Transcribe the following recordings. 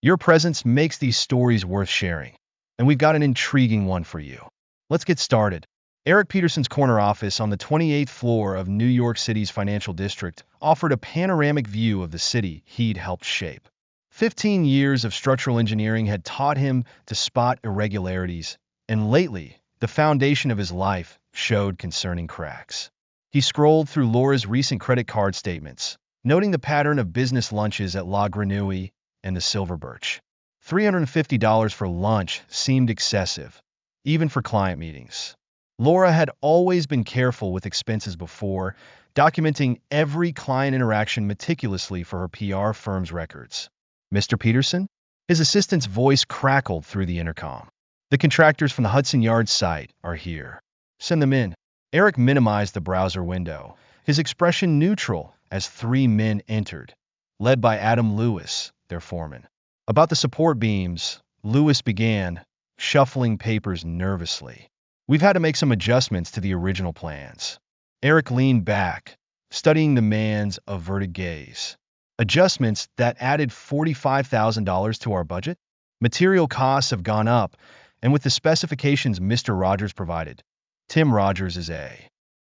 Your presence makes these stories worth sharing, and we've got an intriguing one for you. Let's get started. Eric Peterson's corner office on the 28th floor of New York City's financial district offered a panoramic view of the city he'd helped shape. 15 years of structural engineering had taught him to spot irregularities, and lately, the foundation of his life showed concerning cracks. He scrolled through Laura's recent credit card statements, noting the pattern of business lunches at La Grenouille and the Silver Birch. $350 for lunch seemed excessive, even for client meetings. Laura had always been careful with expenses before, documenting every client interaction meticulously for her PR firm's records. Mr. Peterson? His assistant's voice crackled through the intercom. The contractors from the Hudson Yards site are here. Send them in. Eric minimized the browser window, his expression neutral as three men entered, led by Adam Lewis, their foreman. About the support beams, Lewis began, shuffling papers nervously. We've had to make some adjustments to the original plans. Eric leaned back, studying the man's averted gaze. Adjustments that added $45,000 to our budget? Material costs have gone up, and with the specifications Mr. Rogers provided. Tim Rogers is a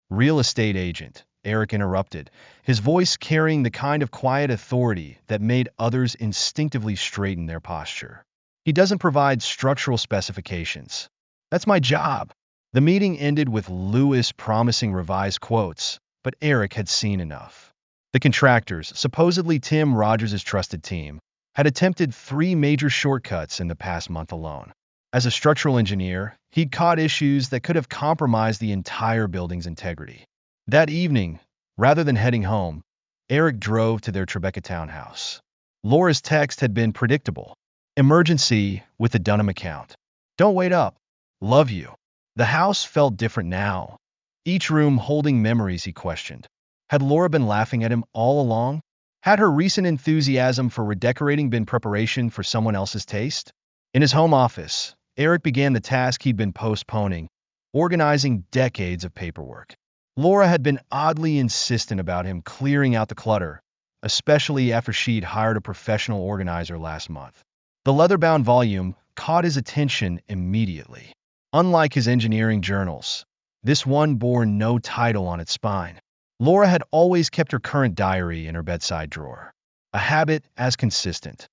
real estate agent, Eric interrupted, his voice carrying the kind of quiet authority that made others instinctively straighten their posture. He doesn't provide structural specifications. That's my job. The meeting ended with Lewis promising revised quotes, but Eric had seen enough. The contractors, supposedly Tim Rogers' trusted team, had attempted 3 major shortcuts in the past month alone. As a structural engineer, he'd caught issues that could have compromised the entire building's integrity. That evening, rather than heading home, Eric drove to their Tribeca townhouse. Laura's text had been predictable. Emergency with the Dunham account. Don't wait up. Love you. The house felt different now, each room holding memories he questioned. Had Laura been laughing at him all along? Had her recent enthusiasm for redecorating been preparation for someone else's taste? In his home office, Eric began the task he'd been postponing, organizing decades of paperwork. Laura had been oddly insistent about him clearing out the clutter, especially after she'd hired a professional organizer last month. The leather-bound volume caught his attention immediately. Unlike his engineering journals, this one bore no title on its spine. Laura had always kept her current diary in her bedside drawer, a habit as consistent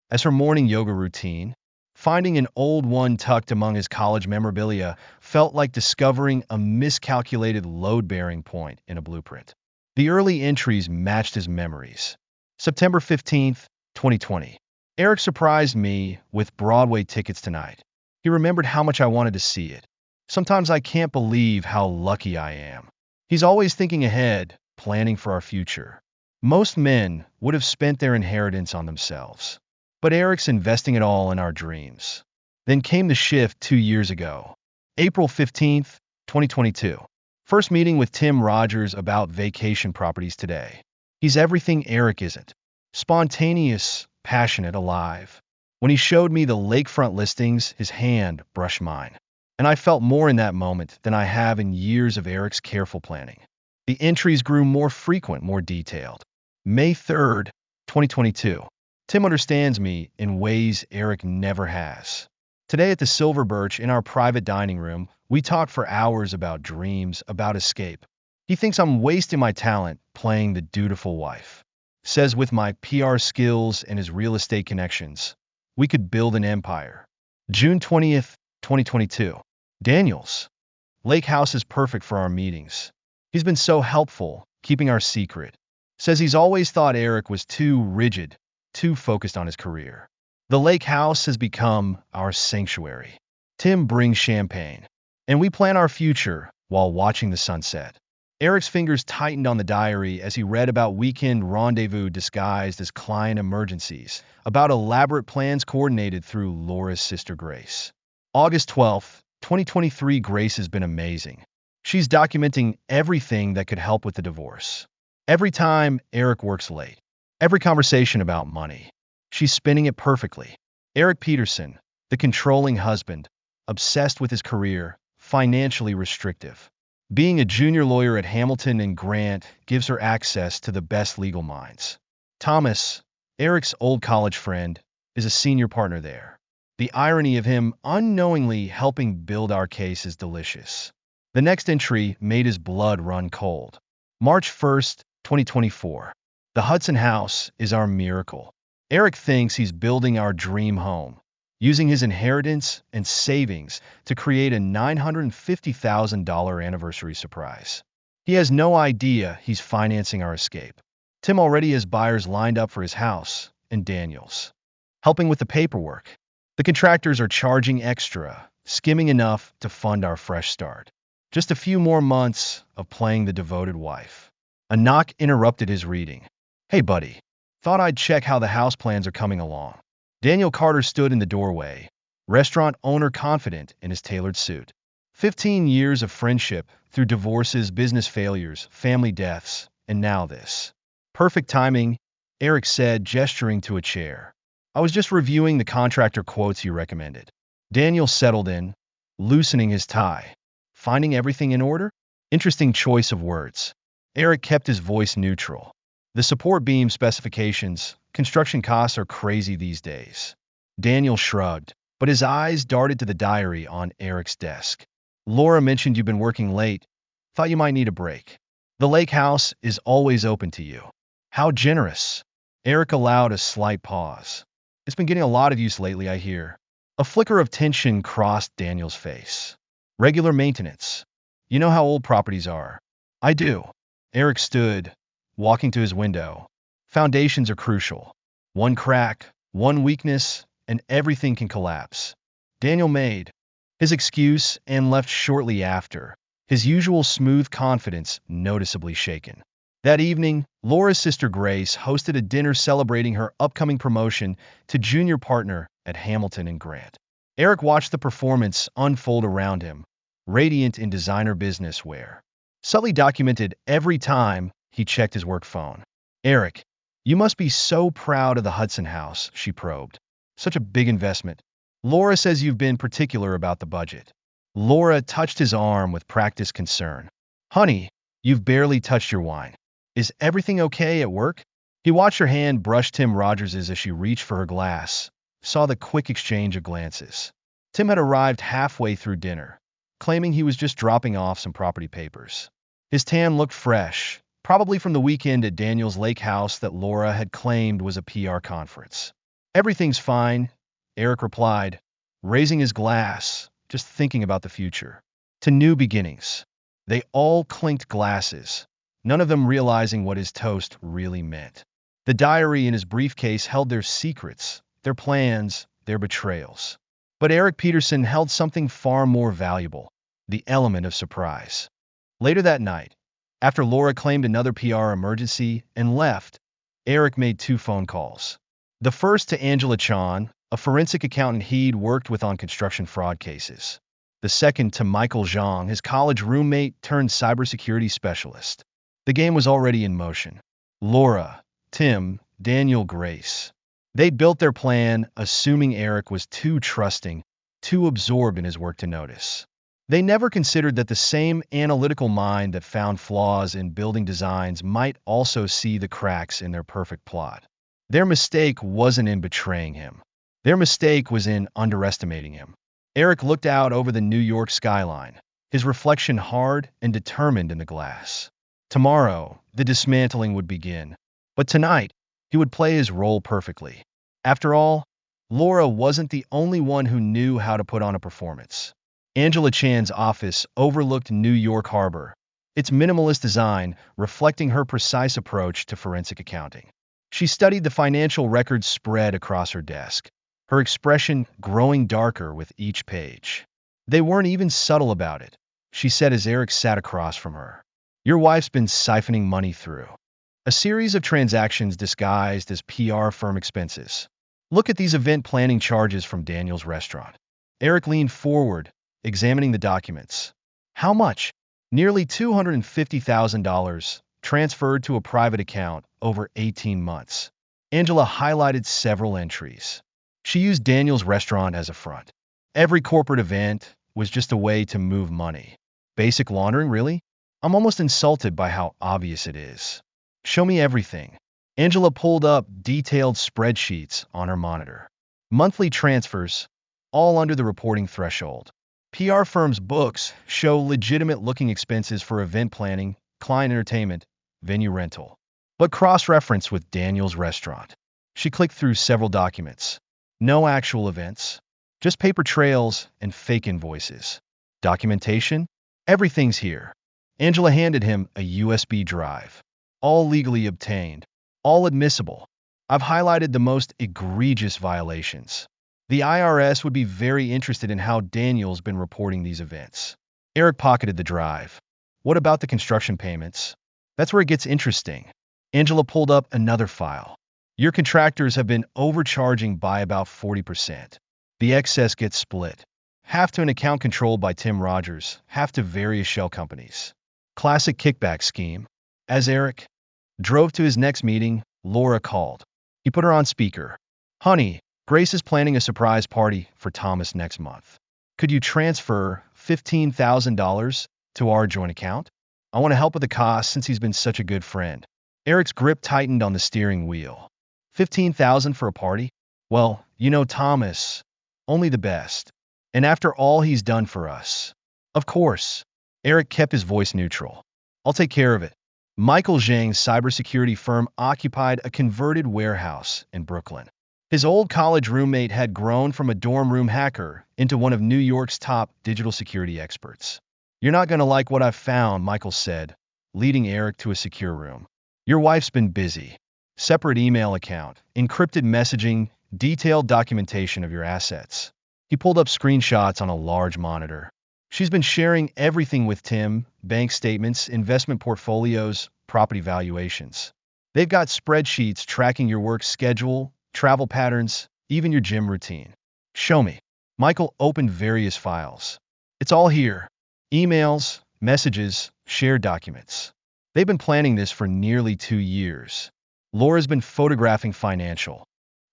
as her morning yoga routine. Finding an old one tucked among his college memorabilia felt like discovering a miscalculated load-bearing point in a blueprint. The early entries matched his memories. September 15th, 2020. Eric surprised me with Broadway tickets tonight. He remembered how much I wanted to see it. Sometimes I can't believe how lucky I am. He's always thinking ahead, planning for our future. Most men would have spent their inheritance on themselves. But Eric's investing it all in our dreams. Then came the shift 2 years ago. April 15th, 2022. First meeting with Tim Rogers about vacation properties today. He's everything Eric isn't. Spontaneous, passionate, alive. When he showed me the lakefront listings, his hand brushed mine. And I felt more in that moment than I have in years of Eric's careful planning. The entries grew more frequent, more detailed. May 3rd, 2022. Tim understands me in ways Eric never has. Today at the Silver Birch in our private dining room, we talk for hours about dreams, about escape. He thinks I'm wasting my talent playing the dutiful wife. Says with my PR skills and his real estate connections, we could build an empire. June 20th, 2022. Daniels. Lake House is perfect for our meetings. He's been so helpful, keeping our secret. Says he's always thought Eric was too rigid, too focused on his career. The Lake House has become our sanctuary. Tim brings champagne, and we plan our future while watching the sunset. Eric's fingers tightened on the diary as he read about weekend rendezvous disguised as client emergencies, about elaborate plans coordinated through Laura's sister Grace. August 12th, 2023. Grace has been amazing. She's documenting everything that could help with the divorce. Every time Eric works late, every conversation about money, she's spinning it perfectly. Eric Peterson, the controlling husband, obsessed with his career, financially restrictive. Being a junior lawyer at Hamilton and Grant gives her access to the best legal minds. Thomas, Eric's old college friend, is a senior partner there. The irony of him unknowingly helping build our case is delicious. The next entry made his blood run cold. March 1st, 2024. The Hudson House is our miracle. Eric thinks he's building our dream home, using his inheritance and savings to create a $950,000 anniversary surprise. He has no idea he's financing our escape. Tim already has buyers lined up for his house, and Daniel's helping with the paperwork. The contractors are charging extra, skimming enough to fund our fresh start. Just a few more months of playing the devoted wife. A knock interrupted his reading. "Hey, buddy. Thought I'd check how the house plans are coming along." Daniel Carter stood in the doorway, restaurant owner confident in his tailored suit. 15 years of friendship through divorces, business failures, family deaths, and now this. "Perfect timing," Eric said, gesturing to a chair. "I was just reviewing the contractor quotes you recommended." Daniel settled in, loosening his tie. "Finding everything in order?" Interesting choice of words. Eric kept his voice neutral. "The support beam specifications, construction costs are crazy these days." Daniel shrugged, but his eyes darted to the diary on Eric's desk. "Laura mentioned you've been working late. Thought you might need a break. The lake house is always open to you." "How generous." Eric allowed a slight pause. "It's been getting a lot of use lately, I hear." A flicker of tension crossed Daniel's face. "Regular maintenance. You know how old properties are." "I do." Eric stood, walking to his window. "Foundations are crucial. One crack, one weakness, and everything can collapse." Daniel made his excuse and left shortly after, his usual smooth confidence noticeably shaken. That evening, Laura's sister Grace hosted a dinner celebrating her upcoming promotion to junior partner at Hamilton and Grant. Eric watched the performance unfold around him, radiant in designer business wear. Sully documented every time he checked his work phone. "Eric, you must be so proud of the Hudson House," she probed. "Such a big investment. Laura says you've been particular about the budget." Laura touched his arm with practiced concern. "Honey, you've barely touched your wine. Is everything okay at work?" He watched her hand brush Tim Rogers's as she reached for her glass, saw the quick exchange of glances. Tim had arrived halfway through dinner, claiming he was just dropping off some property papers. His tan looked fresh, probably from the weekend at Daniel's lake house that Laura had claimed was a PR conference. "Everything's fine," Eric replied, raising his glass, just thinking about the future. To new beginnings. They all clinked glasses, none of them realizing what his toast really meant. The diary in his briefcase held their secrets, their plans, their betrayals. But Eric Peterson held something far more valuable, the element of surprise. Later that night, after Laura claimed another PR emergency and left, Eric made 2 phone calls. The first to Angela Chan, a forensic accountant he'd worked with on construction fraud cases. The second to Michael Zhang, his college roommate turned cybersecurity specialist. The game was already in motion. Laura, Tim, Daniel, Grace. They'd built their plan, assuming Eric was too trusting, too absorbed in his work to notice. They never considered that the same analytical mind that found flaws in building designs might also see the cracks in their perfect plot. Their mistake wasn't in betraying him. Their mistake was in underestimating him. Eric looked out over the New York skyline, his reflection hard and determined in the glass. Tomorrow, the dismantling would begin. But tonight, he would play his role perfectly. After all, Laura wasn't the only one who knew how to put on a performance. Angela Chan's office overlooked New York Harbor, its minimalist design reflecting her precise approach to forensic accounting. She studied the financial records spread across her desk, her expression growing darker with each page. "They weren't even subtle about it," she said as Eric sat across from her. "Your wife's been siphoning money through a series of transactions disguised as PR firm expenses. Look at these event planning charges from Daniel's restaurant." Eric leaned forward, examining the documents. "How much?" "Nearly $250,000, transferred to a private account over 18 months. Angela highlighted several entries. She used Daniel's restaurant as a front. Every corporate event was just a way to move money. Basic laundering, really? I'm almost insulted by how obvious it is. Show me everything. Angela pulled up detailed spreadsheets on her monitor. monthly transfers, all under the reporting threshold. PR firms' books show legitimate-looking expenses for event planning, client entertainment, venue rental. But cross-reference with Daniel's restaurant. She clicked through several documents. No actual events, just paper trails and fake invoices. Documentation? Everything's here. Angela handed him a USB drive. All legally obtained. All admissible. I've highlighted the most egregious violations. The IRS would be very interested in how Daniel's been reporting these events. Eric pocketed the drive. What about the construction payments? That's where it gets interesting. Angela pulled up another file. Your contractors have been overcharging by about 40%. The excess gets split. Half to an account controlled by Tim Rogers, half to various shell companies. Classic kickback scheme. As Eric drove to his next meeting, Laura called. He put her on speaker. Honey, Grace is planning a surprise party for Thomas next month. Could you transfer $15,000 to our joint account? I want to help with the cost since he's been such a good friend. Eric's grip tightened on the steering wheel. $15,000 for a party? Well, you know Thomas. Only the best. And after all he's done for us. Of course. Eric kept his voice neutral. I'll take care of it. Michael Zhang's cybersecurity firm occupied a converted warehouse in Brooklyn. His old college roommate had grown from a dorm room hacker into one of New York's top digital security experts. You're not going to like what I've found, Michael said, leading Eric to a secure room. Your wife's been busy. Separate email account, encrypted messaging, detailed documentation of your assets. He pulled up screenshots on a large monitor. She's been sharing everything with Tim, bank statements, investment portfolios, property valuations. They've got spreadsheets tracking your work schedule, travel patterns, even your gym routine. Show me. Michael opened various files. It's all here. Emails, messages, shared documents. They've been planning this for nearly 2 years. Laura's been photographing financial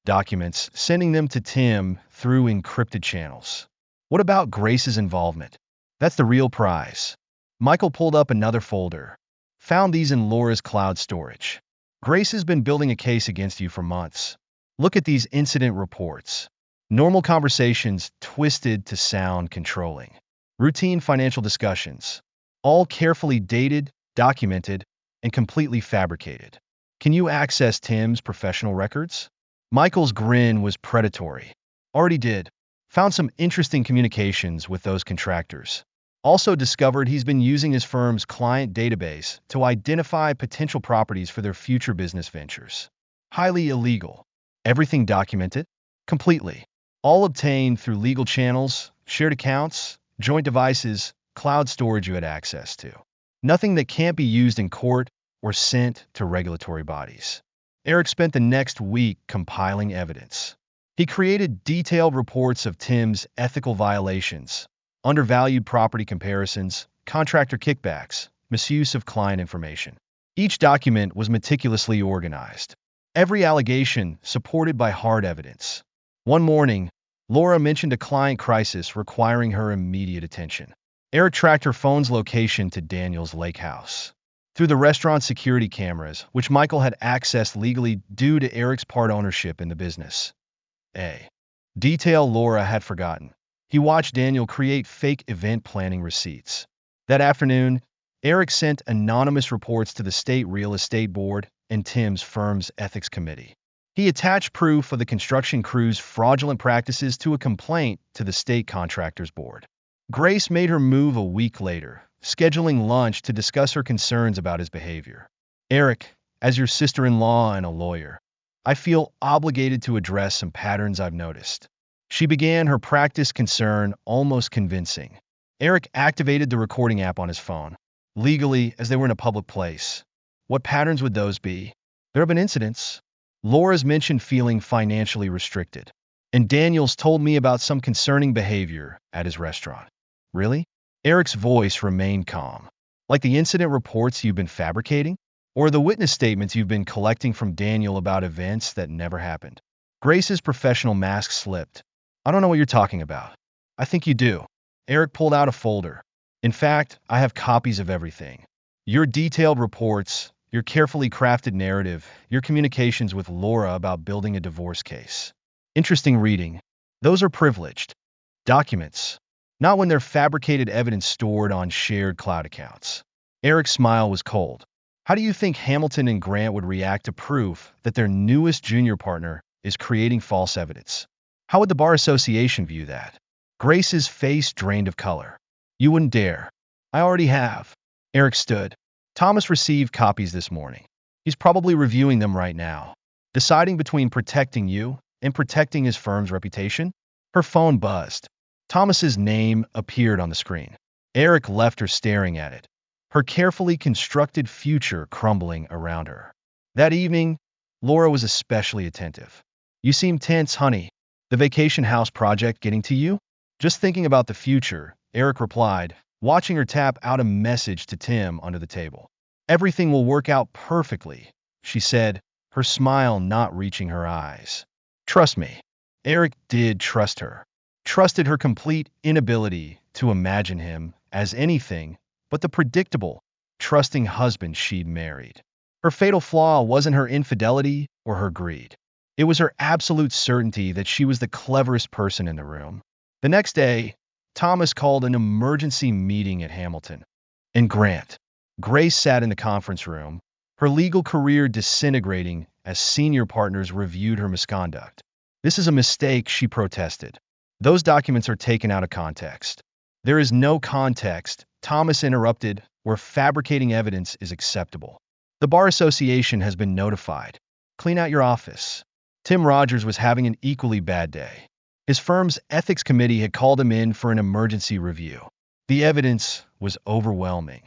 documents, sending them to Tim through encrypted channels. What about Grace's involvement? That's the real prize. Michael pulled up another folder. Found these in Laura's cloud storage. Grace has been building a case against you for months. Look at these incident reports. Normal conversations twisted to sound controlling. Routine financial discussions. All carefully dated, documented, and completely fabricated. Can you access Tim's professional records? Michael's grin was predatory. Already did. Found some interesting communications with those contractors. Also discovered he's been using his firm's client database to identify potential properties for their future business ventures. Highly illegal. Everything documented? Completely. All obtained through legal channels, shared accounts, joint devices, cloud storage you had access to. Nothing that can't be used in court or sent to regulatory bodies. Eric spent the next week compiling evidence. He created detailed reports of Tim's ethical violations, undervalued property comparisons, contractor kickbacks, misuse of client information. Each document was meticulously organized. Every allegation supported by hard evidence. One morning, Laura mentioned a client crisis requiring her immediate attention. Eric tracked her phone's location to Daniel's lake house. Through the restaurant security cameras, which Michael had accessed legally due to Eric's part ownership in the business. A detail Laura had forgotten. He watched Daniel create fake event planning receipts. That afternoon, Eric sent anonymous reports to the State Real Estate Board and Tim's firm's ethics committee. He attached proof of the construction crew's fraudulent practices to a complaint to the State Contractors Board. Grace made her move a week later, scheduling lunch to discuss her concerns about his behavior. Eric, as your sister-in-law and a lawyer, I feel obligated to address some patterns I've noticed. She began her practice concern almost convincing. Eric activated the recording app on his phone, legally as they were in a public place. What patterns would those be? There have been incidents. Laura's mentioned feeling financially restricted. And Daniel's told me about some concerning behavior at his restaurant. Really? Eric's voice remained calm. Like the incident reports you've been fabricating? Or the witness statements you've been collecting from Daniel about events that never happened? Grace's professional mask slipped. I don't know what you're talking about. I think you do. Eric pulled out a folder. In fact, I have copies of everything. Your detailed reports, your carefully crafted narrative, your communications with Laura about building a divorce case. Interesting reading. Those are privileged documents, not when they're fabricated evidence stored on shared cloud accounts. Eric's smile was cold. How do you think Hamilton and Grant would react to proof that their newest junior partner is creating false evidence? How would the Bar Association view that? Grace's face drained of color. You wouldn't dare. I already have. Eric stood. Thomas received copies this morning. He's probably reviewing them right now, deciding between protecting you and protecting his firm's reputation. Her phone buzzed. Thomas's name appeared on the screen. Eric left her staring at it, her carefully constructed future crumbling around her. That evening, Laura was especially attentive. You seem tense, honey. The vacation house project getting to you? Just thinking about the future, Eric replied, watching her tap out a message to Tim under the table. Everything will work out perfectly, she said, her smile not reaching her eyes. Trust me. Eric did trust her. Trusted her complete inability to imagine him as anything but the predictable, trusting husband she'd married. Her fatal flaw wasn't her infidelity or her greed. It was her absolute certainty that she was the cleverest person in the room. The next day, Thomas called an emergency meeting at Hamilton. And Grant. Grace sat in the conference room, her legal career disintegrating as senior partners reviewed her misconduct. This is a mistake, she protested. Those documents are taken out of context. There is no context, Thomas interrupted, where fabricating evidence is acceptable. The Bar Association has been notified. Clean out your office. Tim Rogers was having an equally bad day. His firm's ethics committee had called him in for an emergency review. The evidence was overwhelming.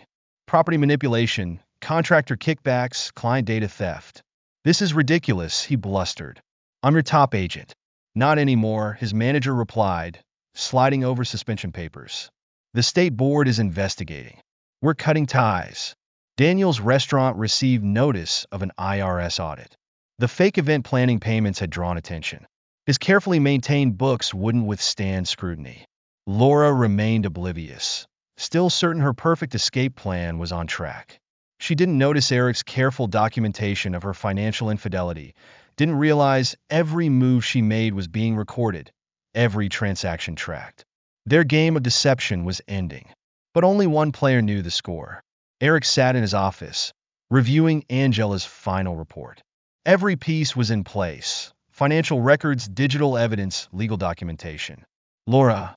Property manipulation, contractor kickbacks, client data theft. This is ridiculous, he blustered. I'm your top agent. Not anymore, his manager replied, sliding over suspension papers. The state board is investigating. We're cutting ties. Daniel's restaurant received notice of an IRS audit. The fake event planning payments had drawn attention. His carefully maintained books wouldn't withstand scrutiny. Laura remained oblivious, still certain her perfect escape plan was on track. She didn't notice Eric's careful documentation of her financial infidelity, didn't realize every move she made was being recorded, every transaction tracked. Their game of deception was ending. But only one player knew the score. Eric sat in his office, reviewing Angela's final report. Every piece was in place. Financial records, digital evidence, legal documentation. Laura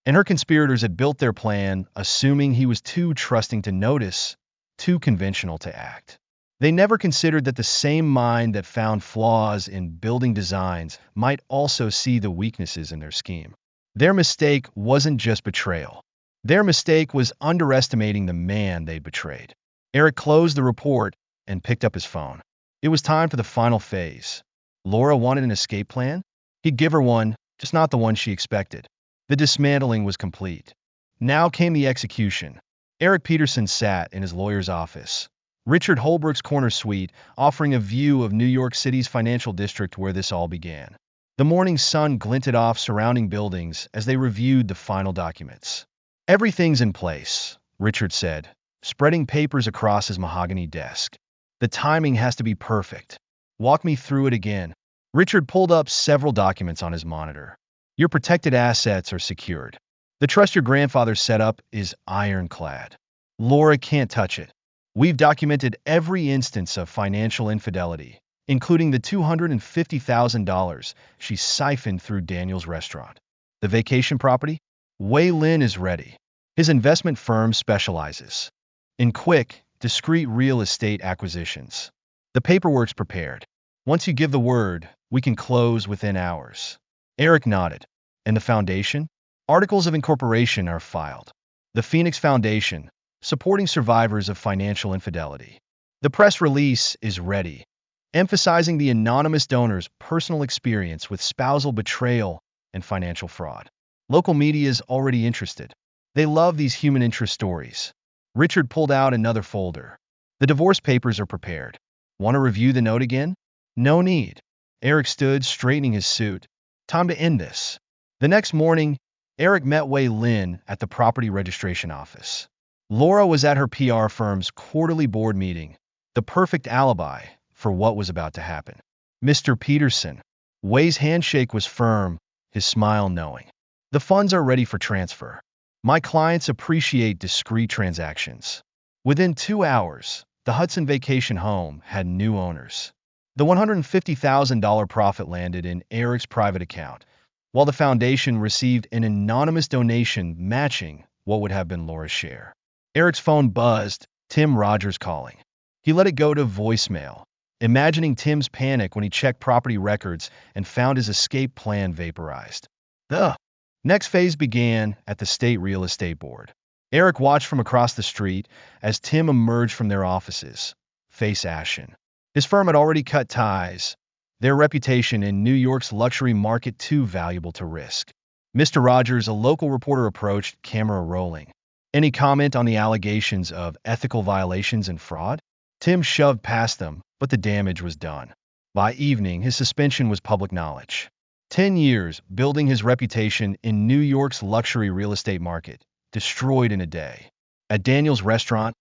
and her conspirators had built their plan, assuming he was too trusting to notice, too conventional to act. They never considered that the same mind that found flaws in building designs might also see the weaknesses in their scheme. Their mistake wasn't just betrayal. Their mistake was underestimating the man they'd betrayed. Eric closed the report and picked up his phone. It was time for the final phase. Laura wanted an escape plan? He'd give her one, just not the one she expected. The dismantling was complete. Now came the execution. Eric Peterson sat in his lawyer's office, Richard Holbrook's corner suite, offering a view of New York City's financial district where this all began. The morning sun glinted off surrounding buildings as they reviewed the final documents. Everything's in place, Richard said, spreading papers across his mahogany desk. The timing has to be perfect. Walk me through it again. Richard pulled up several documents on his monitor. Your protected assets are secured. The trust your grandfather set up is ironclad. Laura can't touch it. We've documented every instance of financial infidelity, including the $250,000 she siphoned through Daniel's restaurant. The vacation property? Wei Lin is ready. His investment firm specializes in quick, discreet real estate acquisitions. The paperwork's prepared. Once you give the word, we can close within hours. Eric nodded. And the foundation? Articles of incorporation are filed. The Phoenix Foundation, supporting survivors of financial infidelity. The press release is ready, emphasizing the anonymous donor's personal experience with spousal betrayal and financial fraud. Local media is already interested. They love these human interest stories. Richard pulled out another folder. The divorce papers are prepared. Want to review the note again? No need. Eric stood, straightening his suit. Time to end this. The next morning, Eric met Wei Lin at the property registration office. Laura was at her PR firm's quarterly board meeting, the perfect alibi for what was about to happen. Mr. Peterson, Wei's handshake was firm, his smile knowing. The funds are ready for transfer. My clients appreciate discreet transactions. Within 2 hours, the Hudson vacation home had new owners. The $150,000 profit landed in Eric's private account, while the foundation received an anonymous donation matching what would have been Laura's share. Eric's phone buzzed, Tim Rogers calling. He let it go to voicemail, imagining Tim's panic when he checked property records and found his escape plan vaporized. The next phase began at the State Real Estate Board. Eric watched from across the street as Tim emerged from their offices, face ashen. His firm had already cut ties, their reputation in New York's luxury market too valuable to risk. Mr. Rogers, a local reporter, approached, camera rolling. Any comment on the allegations of ethical violations and fraud? Tim shoved past them, but the damage was done. By evening, his suspension was public knowledge. 10 years building his reputation in New York's luxury real estate market, destroyed in a day. At Daniel's restaurant,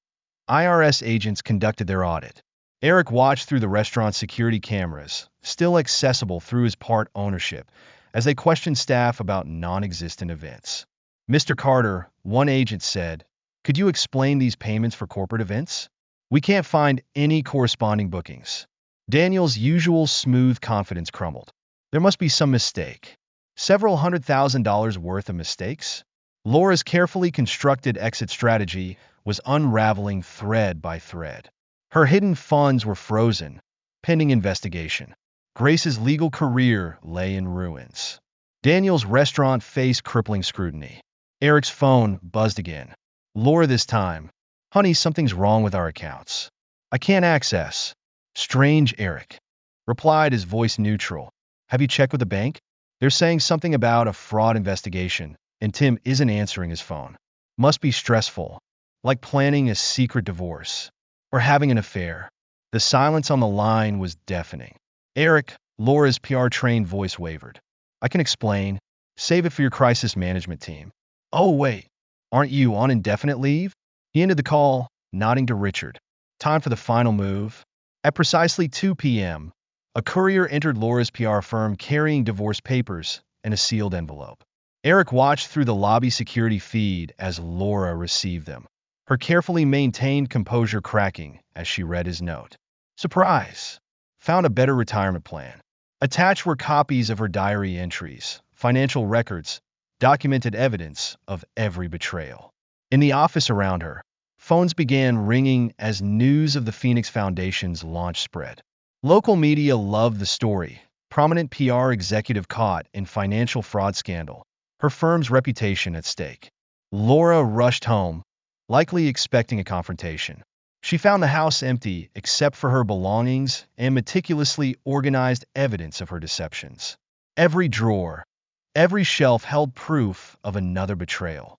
IRS agents conducted their audit. Eric watched through the restaurant's security cameras, still accessible through his part ownership, as they questioned staff about non-existent events. Mr. Carter, one agent said, "Could you explain these payments for corporate events? We can't find any corresponding bookings." Daniel's usual smooth confidence crumbled. There must be some mistake. Several $100,000 worth of mistakes? Laura's carefully constructed exit strategy was unraveling thread by thread. Her hidden funds were frozen, pending investigation. Grace's legal career lay in ruins. Daniel's restaurant faced crippling scrutiny. Eric's phone buzzed again. Laura this time. "Honey, something's wrong with our accounts. I can't access." "Strange," Eric replied, his voice neutral. "Have you checked with the bank? They're saying something about a fraud investigation, and Tim isn't answering his phone. Must be stressful, like planning a secret divorce or having an affair." The silence on the line was deafening. "Eric," Laura's PR-trained voice wavered. "I can explain. Save it for your crisis management team." "Oh, wait. Aren't you on indefinite leave?" He ended the call, nodding to Richard. Time for the final move. At precisely 2 p.m., a courier entered Laura's PR firm carrying divorce papers and a sealed envelope. Eric watched through the lobby security feed as Laura received them, her carefully maintained composure cracking as she read his note. Surprise! Found a better retirement plan. Attached were copies of her diary entries, financial records, documented evidence of every betrayal. In the office around her, phones began ringing as news of the Phoenix Foundation's launch spread. Local media loved the story. Prominent PR executive caught in financial fraud scandal, her firm's reputation at stake. Laura rushed home, likely expecting a confrontation. She found the house empty except for her belongings and meticulously organized evidence of her deceptions. Every drawer, every shelf held proof of another betrayal.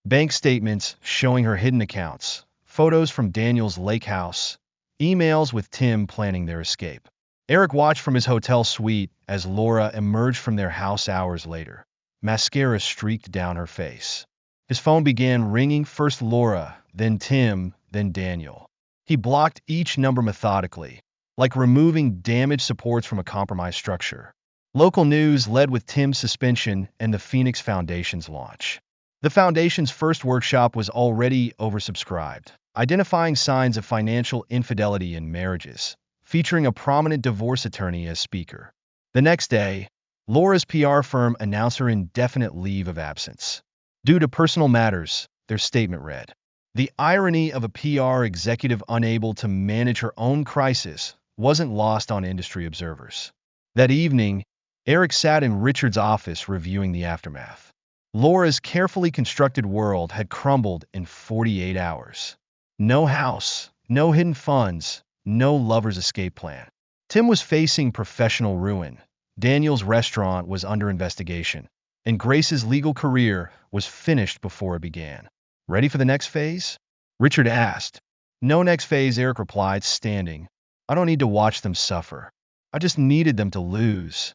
Bank statements showing her hidden accounts, photos from Daniel's lake house, emails with Tim planning their escape. Eric watched from his hotel suite as Laura emerged from their house hours later. Mascara streaked down her face. His phone began ringing, first Laura, then Tim, then Daniel. He blocked each number methodically, like removing damaged supports from a compromised structure. Local news led with Tim's suspension and the Phoenix Foundation's launch. The Foundation's first workshop was already oversubscribed, identifying signs of financial infidelity in marriages, featuring a prominent divorce attorney as speaker. The next day, Laura's PR firm announced her indefinite leave of absence. Due to personal matters, their statement read. The irony of a PR executive unable to manage her own crisis wasn't lost on industry observers. That evening, Eric sat in Richard's office reviewing the aftermath. Laura's carefully constructed world had crumbled in 48 hours. No house, no hidden funds, no lover's escape plan. Tim was facing professional ruin. Daniel's restaurant was under investigation, and Grace's legal career was finished before it began. "Ready for the next phase?" Richard asked. "No next phase," Eric replied, standing. "I don't need to watch them suffer. I just needed them to lose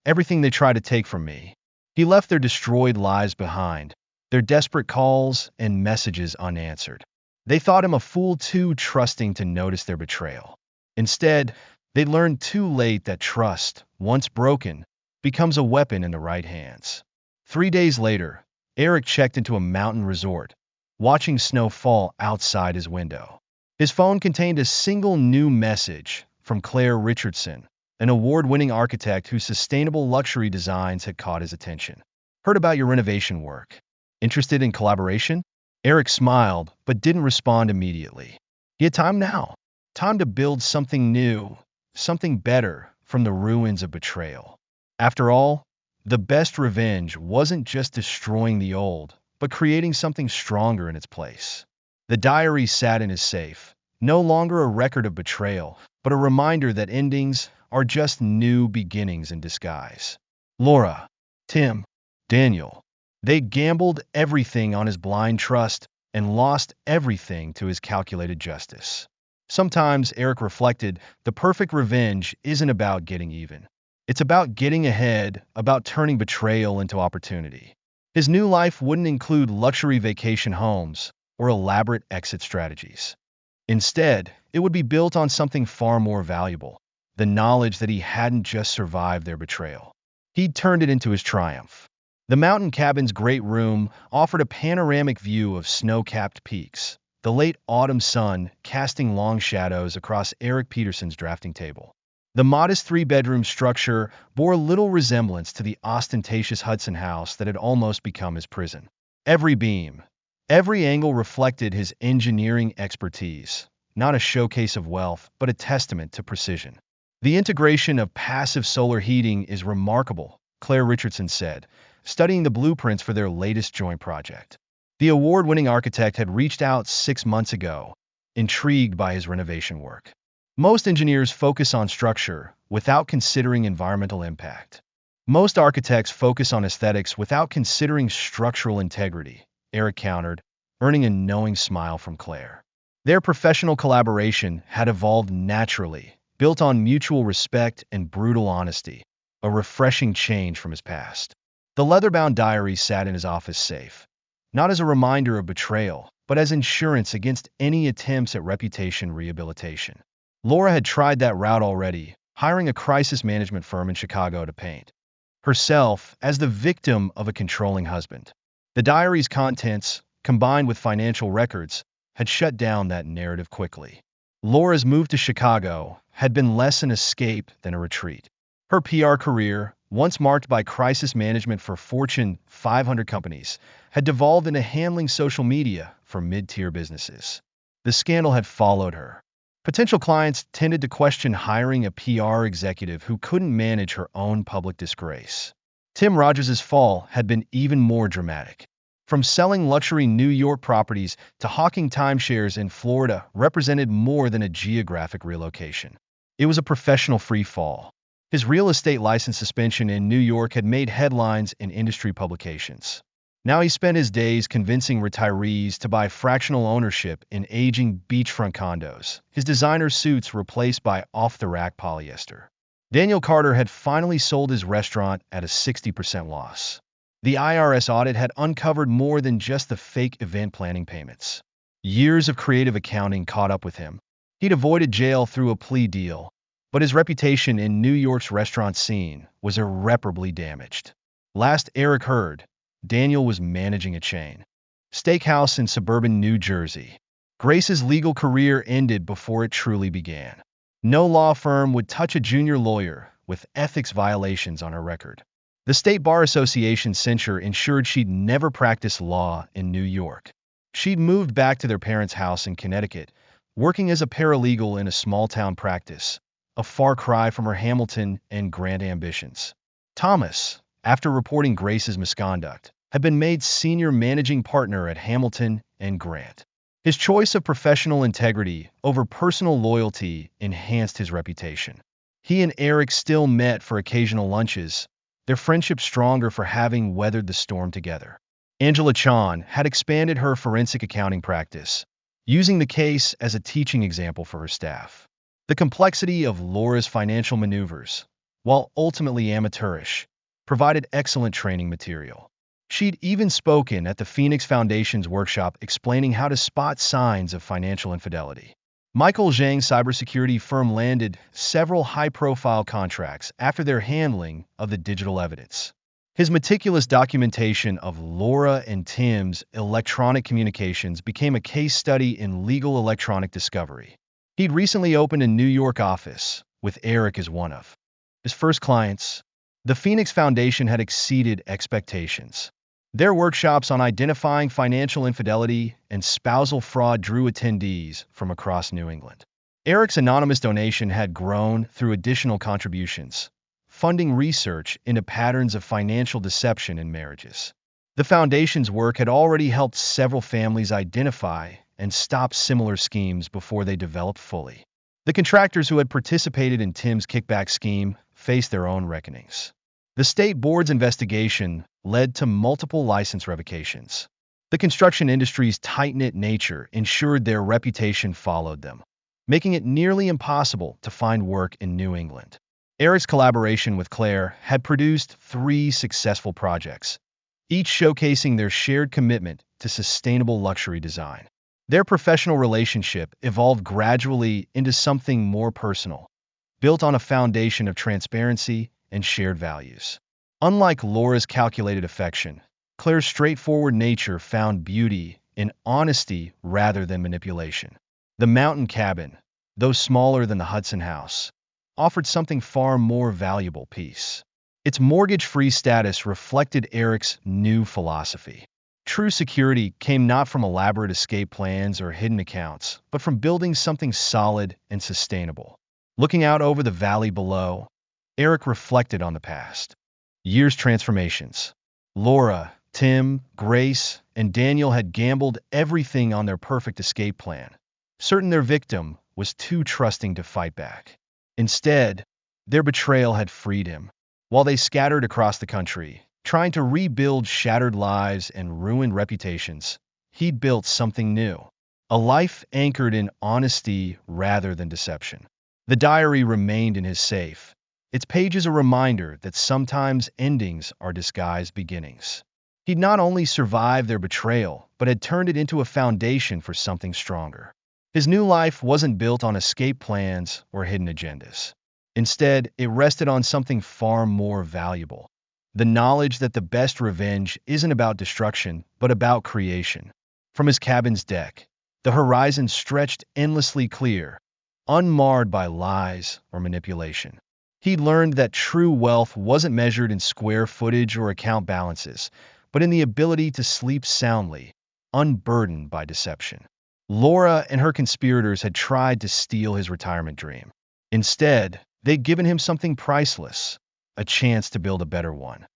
everything they tried to take from me." He left their destroyed lives behind, their desperate calls and messages unanswered. They thought him a fool too trusting to notice their betrayal. Instead, They learned too late that trust, once broken, becomes a weapon in the right hands. 3 days later, Eric checked into a mountain resort, watching snow fall outside his window. His phone contained a single new message from Claire Richardson, an award-winning architect whose sustainable luxury designs had caught his attention. Heard about your renovation work. Interested in collaboration? Eric smiled, but didn't respond immediately. He had time now. Time to build something new, something better from the ruins of betrayal. After all, the best revenge wasn't just destroying the old, but creating something stronger in its place. The diary sat in his safe, no longer a record of betrayal, but a reminder that endings are just new beginnings in disguise. Laura, Tim, Daniel. They gambled everything on his blind trust and lost everything to his calculated justice. Sometimes, Eric reflected, the perfect revenge isn't about getting even. It's about getting ahead, about turning betrayal into opportunity. His new life wouldn't include luxury vacation homes or elaborate exit strategies. Instead, it would be built on something far more valuable, the knowledge that he hadn't just survived their betrayal. He'd turned it into his triumph. The mountain cabin's great room offered a panoramic view of snow-capped peaks, the late autumn sun casting long shadows across Eric Peterson's drafting table. The modest three-bedroom structure bore little resemblance to the ostentatious Hudson house that had almost become his prison. Every beam, every angle reflected his engineering expertise, not a showcase of wealth, but a testament to precision. The integration of passive solar heating is remarkable, Claire Richardson said, studying the blueprints for their latest joint project. The award-winning architect had reached out 6 months ago, intrigued by his renovation work. Most engineers focus on structure without considering environmental impact. Most architects focus on aesthetics without considering structural integrity, Eric countered, earning a knowing smile from Claire. Their professional collaboration had evolved naturally, built on mutual respect and brutal honesty, a refreshing change from his past. The leather-bound diary sat in his office safe, not as a reminder of betrayal, but as insurance against any attempts at reputation rehabilitation. Laura had tried that route already, hiring a crisis management firm in Chicago to paint herself as the victim of a controlling husband. The diary's contents, combined with financial records, had shut down that narrative quickly. Laura's move to Chicago had been less an escape than a retreat. Her PR career, once marked by crisis management for Fortune 500 companies, had devolved into handling social media for mid-tier businesses. The scandal had followed her. Potential clients tended to question hiring a PR executive who couldn't manage her own public disgrace. Tim Rogers' fall had been even more dramatic. From selling luxury New York properties to hawking timeshares in Florida represented more than a geographic relocation. It was a professional free fall. His real estate license suspension in New York had made headlines in industry publications. Now he spent his days convincing retirees to buy fractional ownership in aging beachfront condos, his designer suits replaced by off-the-rack polyester. Daniel Carter had finally sold his restaurant at a 60% loss. The IRS audit had uncovered more than just the fake event planning payments. Years of creative accounting caught up with him. He'd avoided jail through a plea deal, but his reputation in New York's restaurant scene was irreparably damaged. Last Eric heard, Daniel was managing a chain steakhouse in suburban New Jersey. Grace's legal career ended before it truly began. No law firm would touch a junior lawyer with ethics violations on her record. The State Bar Association censure ensured she'd never practice law in New York. She'd moved back to their parents' house in Connecticut, working as a paralegal in a small-town practice, a far cry from her Hamilton and Grant ambitions. Thomas, after reporting Grace's misconduct, had been made senior managing partner at Hamilton and Grant. His choice of professional integrity over personal loyalty enhanced his reputation. He and Eric still met for occasional lunches, their friendship stronger for having weathered the storm together. Angela Chan had expanded her forensic accounting practice, using the case as a teaching example for her staff. The complexity of Laura's financial maneuvers, while ultimately amateurish, provided excellent training material. She'd even spoken at the Phoenix Foundation's workshop explaining how to spot signs of financial infidelity. Michael Zhang's cybersecurity firm landed several high-profile contracts after their handling of the digital evidence. His meticulous documentation of Laura and Tim's electronic communications became a case study in legal electronic discovery. He'd recently opened a New York office, with Eric as one of his first clients. The Phoenix Foundation had exceeded expectations. Their workshops on identifying financial infidelity and spousal fraud drew attendees from across New England. Eric's anonymous donation had grown through additional contributions, funding research into patterns of financial deception in marriages. The foundation's work had already helped several families identify and stop similar schemes before they developed fully. The contractors who had participated in Tim's kickback scheme faced their own reckonings. The state board's investigation led to multiple license revocations. The construction industry's tight-knit nature ensured their reputation followed them, making it nearly impossible to find work in New England. Eric's collaboration with Claire had produced 3 successful projects, each showcasing their shared commitment to sustainable luxury design. Their professional relationship evolved gradually into something more personal, built on a foundation of transparency and shared values. Unlike Laura's calculated affection, Claire's straightforward nature found beauty in honesty rather than manipulation. The mountain cabin, though smaller than the Hudson house, offered something far more valuable: peace. Its mortgage-free status reflected Eric's new philosophy. True security came not from elaborate escape plans or hidden accounts, but from building something solid and sustainable. Looking out over the valley below, Eric reflected on the past year's transformations. Laura, Tim, Grace, and Daniel had gambled everything on their perfect escape plan, certain their victim was too trusting to fight back. Instead, their betrayal had freed him. While they scattered across the country, trying to rebuild shattered lives and ruined reputations, he'd built something new, a life anchored in honesty rather than deception. The diary remained in his safe, its pages a reminder that sometimes endings are disguised beginnings. He'd not only survived their betrayal, but had turned it into a foundation for something stronger. His new life wasn't built on escape plans or hidden agendas. Instead, it rested on something far more valuable: the knowledge that the best revenge isn't about destruction, but about creation. From his cabin's deck, the horizon stretched endlessly clear, unmarred by lies or manipulation. He learned that true wealth wasn't measured in square footage or account balances, but in the ability to sleep soundly, unburdened by deception. Laura and her conspirators had tried to steal his retirement dream. Instead, they'd given him something priceless: a chance to build a better one.